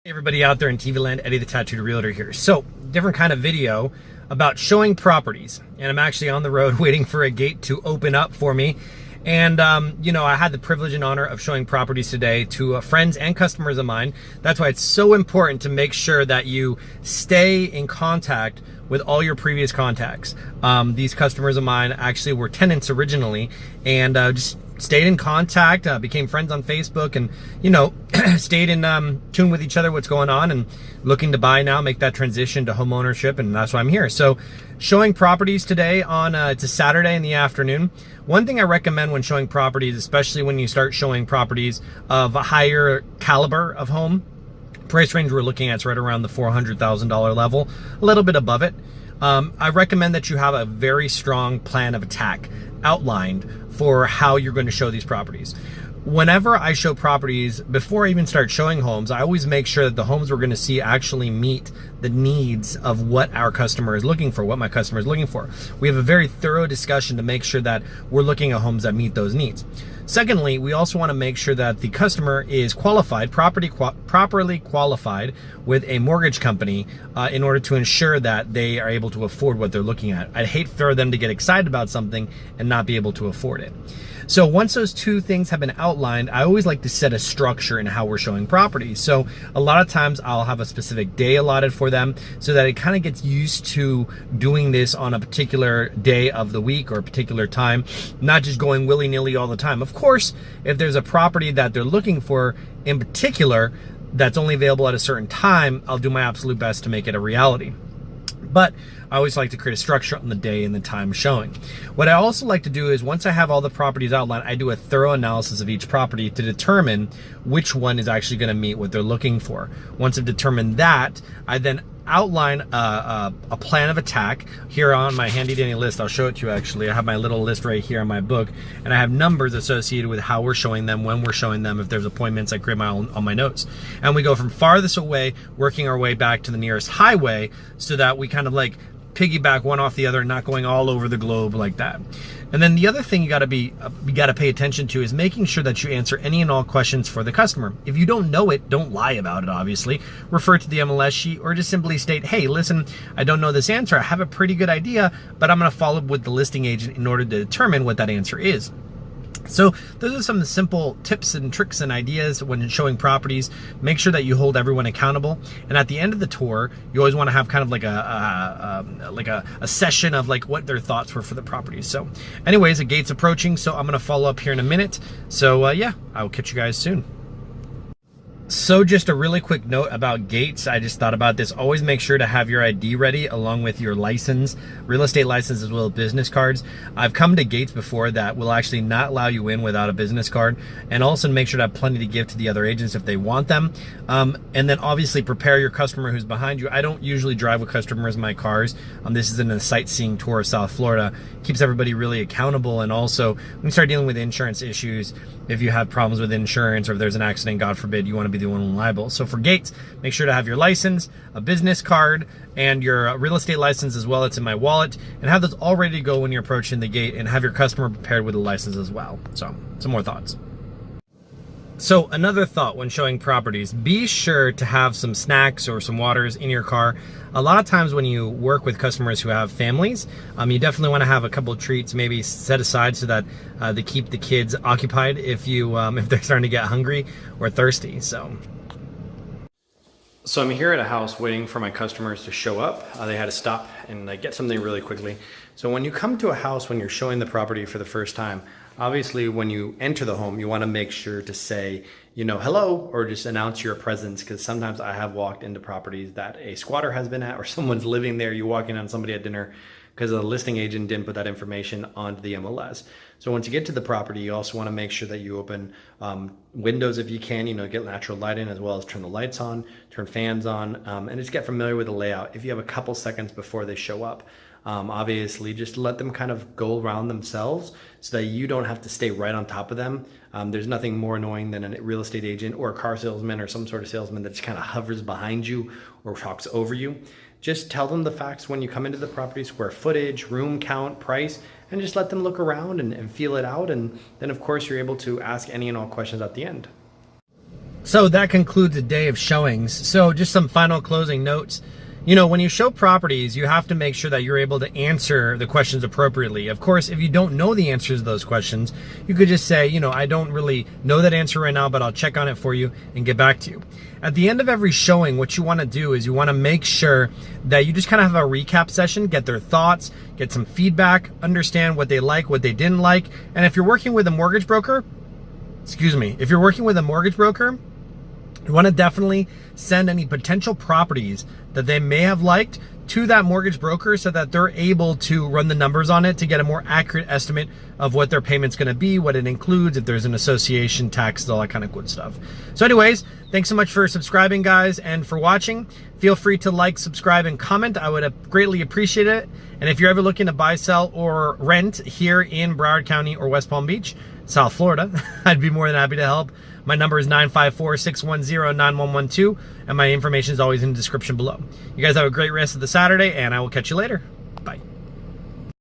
Hey everybody out there in TV land, Eddie the Tattooed Realtor here. So, different kind of video about showing properties. And I'm actually on the road waiting for a gate to open up for me. And, I had the privilege and honor of showing properties today to friends and customers of mine. That's why it's so important to make sure that you stay in contact with all your previous contacts. These customers of mine actually were tenants originally and just stayed in contact, became friends on Facebook, and stayed in tune with each other, what's going on, and looking to buy now, make that transition to home ownership, and that's why I'm here. So showing properties today on it's a Saturday in the afternoon. One thing I recommend when showing properties, especially when you start showing properties of a higher caliber of home, price range we're looking at is right around the $400,000 level, a little bit above it. I recommend that you have a very strong plan of attack outlined for how you're going to show these properties. Whenever I show properties, before I even start showing homes, I always make sure that the homes we're going to see actually meet the needs of what our customer is looking for, what my customer is looking for. We have a very thorough discussion to make sure that we're looking at homes that meet those needs. Secondly, we also want to make sure that the customer is qualified, properly qualified with a mortgage company in order to ensure that they are able to afford what they're looking at. I'd hate for them to get excited about something and not be able to afford it. So once those two things have been outlined, I always like to set a structure in how we're showing properties. So a lot of times I'll have a specific day allotted for them so that it kind of gets used to doing this on a particular day of the week or a particular time, not just going willy-nilly all the time. Of course, if there's a property that they're looking for in particular that's only available at a certain time, I'll do my absolute best to make it a reality. But I always like to create a structure on the day and the time showing. What I also like to do is once I have all the properties outlined, I do a thorough analysis of each property to determine which one is actually going to meet what they're looking for. Once I've determined that, I then outline a plan of attack. Here on my handy dandy list, I'll show it to you actually. I have my little list right here on my book, and I have numbers associated with how we're showing them, when we're showing them. If there's appointments, I create my own on my notes. And we go from farthest away, working our way back to the nearest highway so that we kind of like piggyback one off the other, not going all over the globe like that. And then the other thing you got to pay attention to is making sure that you answer any and all questions for the customer. If you don't know it, don't lie about it, obviously. Refer to the MLS sheet or just simply state, hey, listen, I don't know this answer. I have a pretty good idea, but I'm going to follow up with the listing agent in order to determine what that answer is. So those are some of the simple tips and tricks and ideas when showing properties. Make sure that you hold everyone accountable. And at the end of the tour, you always want to have kind of like a session of like what their thoughts were for the property. So anyways, the gate's approaching, so I'm going to follow up here in a minute. So yeah, I will catch you guys soon. So just a really quick note about gates. I just thought about this. Always make sure to have your ID ready along with your license, real estate license, as well as business cards. I've come to gates before that will actually not allow you in without a business card, and also make sure to have plenty to give to the other agents if they want them. And then obviously prepare your customer who's behind you. I don't usually drive with customers in my cars. This isn't a sightseeing tour of South Florida. Keeps everybody really accountable, and also when you start dealing with insurance issues, if you have problems with insurance or if there's an accident, God forbid, you want to be the one liable. So for gates, make sure to have your license, a business card, and your real estate license as well. It's in my wallet, and have those all ready to go when you're approaching the gate, and have your customer prepared with a license as well. So some more thoughts. So another thought when showing properties, be sure to have some snacks or some waters in your car. A lot of times when you work with customers who have families, you definitely want to have a couple of treats maybe set aside so that they keep the kids occupied if they're starting to get hungry or thirsty. So I'm here at a house waiting for my customers to show up. They had to stop and get something really quickly. So when you come to a house, when you're showing the property for the first time, obviously when you enter the home, you want to make sure to say, hello, or just announce your presence, because sometimes I have walked into properties that a squatter has been at or someone's living there. You walk in on somebody at dinner because the listing agent didn't put that information onto the MLS. So once you get to the property, you also want to make sure that you open windows if you can, get natural light in, as well as turn the lights on, turn fans on, and just get familiar with the layout. If you have a couple seconds before they show up, obviously just let them kind of go around themselves so that you don't have to stay right on top of them. There's nothing more annoying than a real estate agent or a car salesman or some sort of salesman that just kind of hovers behind you or talks over you. Just tell them the facts when you come into the property: square footage, room count, price, and just let them look around and feel it out. And then of course you're able to ask any and all questions at the end. So that concludes a day of showings. So just some final closing notes. You know, when you show properties, you have to make sure that you're able to answer the questions appropriately. Of course, if you don't know the answers to those questions, you could just say, you know, I don't really know that answer right now, but I'll check on it for you and get back to you. At the end of every showing, what you want to do is you want to make sure that you just kind of have a recap session, get their thoughts, get some feedback, understand what they like, what they didn't like. And if you're working with a mortgage broker, if you're working with a mortgage broker, you want to definitely send any potential properties that they may have liked to that mortgage broker so that they're able to run the numbers on it to get a more accurate estimate of what their payment's going to be, what it includes, if there's an association, taxes, all that kind of good stuff. So anyways, thanks so much for subscribing, guys, and for watching. Feel free to like, subscribe, and comment. I would greatly appreciate it. And if you're ever looking to buy, sell, or rent here in Broward County or West Palm Beach, South Florida, I'd be more than happy to help. My number is 954-610-9112, and my information is always in the description below. You guys have a great rest of the Saturday, and I will catch you later.